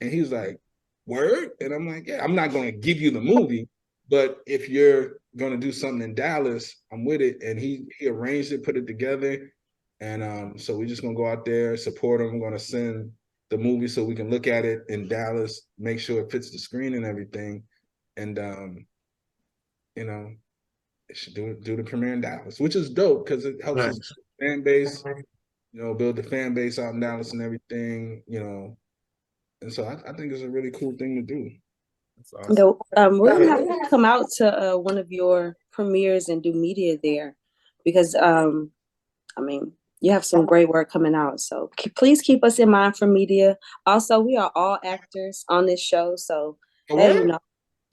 And he was like, "Word?" And I'm like, "Yeah, I'm not going to give you the movie, but if you're going to do something in Dallas, I'm with it." And he arranged it, put it together. And so we're just going to go out there, support him. I'm going to send the movie so we can look at it in Dallas, make sure it fits the screen and everything. And, you know, it should do the premiere in Dallas, which is dope because it helps us fan base, build the fan base out in Dallas and everything, And so I think it's a really cool thing to do. That's awesome. We're gonna have to come out to one of your premieres and do media there, because you have some great work coming out. So please keep us in mind for media. Also, we are all actors on this show, so hey,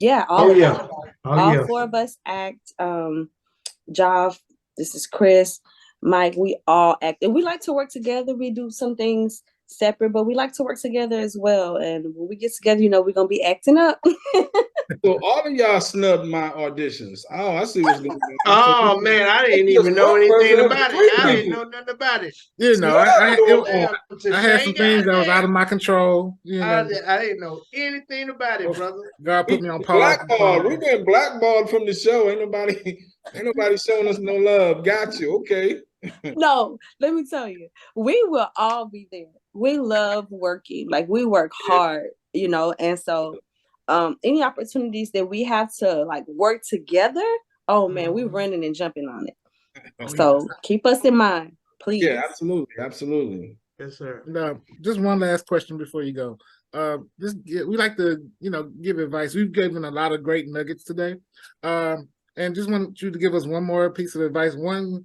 yeah, all 4 of us act. Joff, this is Chris, Mike. We all act, and we like to work together. We do some things separate, but we like to work together as well. And when we get together, we're gonna be acting up. So all of y'all snubbed my auditions. Oh, I see what's going on. Oh man, I didn't even know anything about it. I didn't know nothing about it. I had some things that was out of my control. I didn't know anything about it, brother. God put me on pause. Blackballed. We've been blackballed from the show. Ain't nobody showing us no love. Got you. Okay. No, let me tell you, we will all be there. We love working. Like, we work hard, and so any opportunities that we have to work together, oh man, we're running and jumping on it. So keep us in mind, please. Yeah, absolutely. Yes, sir. Now, just one last question before you go. We like to, give advice. We've given a lot of great nuggets today, and just want you to give us one more piece of advice. One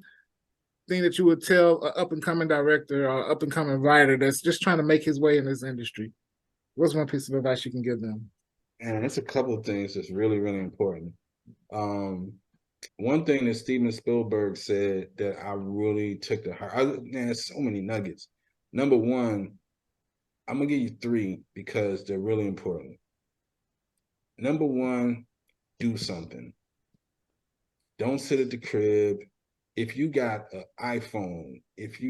thing that you would tell an up and coming director or up and coming writer that's just trying to make his way in this industry. What's one piece of advice you can give them? And it's a couple of things that's really, really important. One thing that Steven Spielberg said that I really took to heart. Man, there's so many nuggets. Number one, I'm gonna give you three because they're really important. Number one, do something. Don't sit at the crib. If you got an iPhone,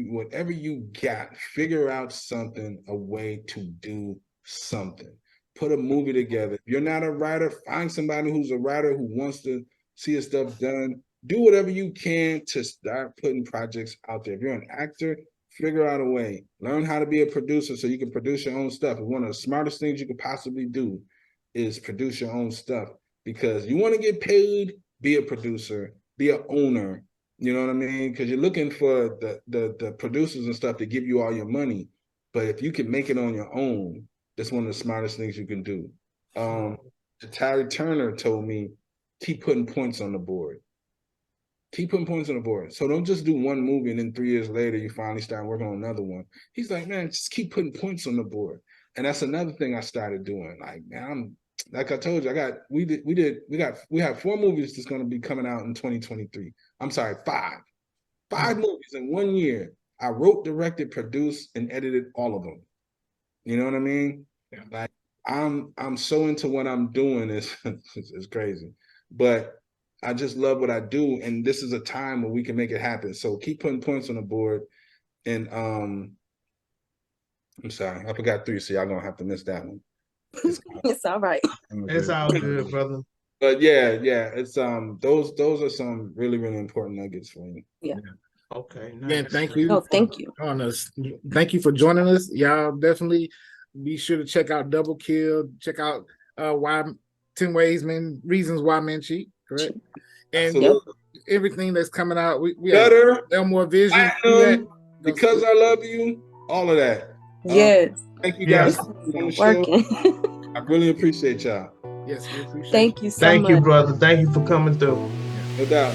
whatever you got, figure out something, a way to do something. Put a movie together. If you're not a writer, find somebody who's a writer who wants to see his stuff done. Do whatever you can to start putting projects out there. If you're an actor, figure out a way. Learn how to be a producer so you can produce your own stuff. One of the smartest things you could possibly do is produce your own stuff, because you want to get paid, be a producer, be an owner. You know what I mean? Because you're looking for the producers and stuff to give you all your money. But if you can make it on your own, that's one of the smartest things you can do. Terry Turner told me, keep putting points on the board. Keep putting points on the board. So don't just do one movie and then 3 years later you finally start working on another one. He's like, man, just keep putting points on the board. And that's another thing I started doing. Like, man, like I told you, we have 4 movies that's going to be coming out in 2023. I'm sorry, 5. 5 movies in 1 year. I wrote, directed, produced, and edited all of them. You know what I mean? Yeah. Like, I'm so into what I'm doing. It's crazy. But I just love what I do, and this is a time where we can make it happen. So keep putting points on the board. And I'm sorry, I forgot 3, so y'all gonna have to miss that one. It's all right. It's all good, brother. But yeah, it's those are some really, really important nuggets for me. Yeah. Okay. Nice. Again, thank you. Oh, thank you. Thank you for joining us. Y'all definitely be sure to check out Double Kill. Check out why 10 reasons why men cheat. Correct. And everything that's coming out. We Better Elmore Vision. Because I love you. All of that. Yes. Thank you guys for the show. I really appreciate y'all. Yes, we appreciate Thank you so much. Thank you, brother. Thank you for coming through. No doubt.